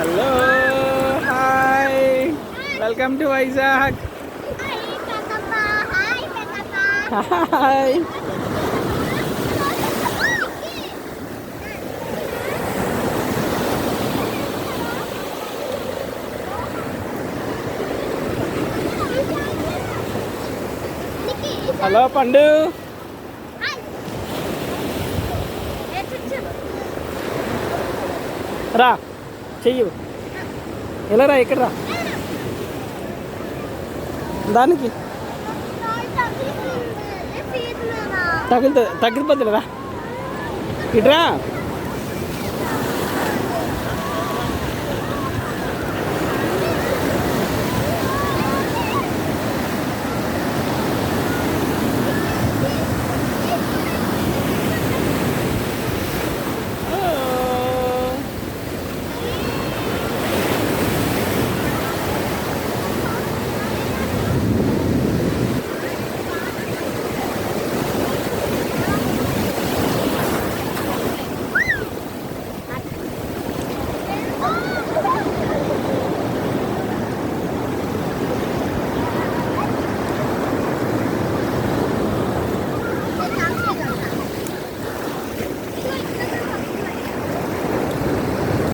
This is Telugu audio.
Hello hi welcome to Vizag. Hi hello పండు. రా చెయ్యు ఎలా రా ఇక్కడ రా దానికి తగిలిపోతుంది రా ఇట్రా.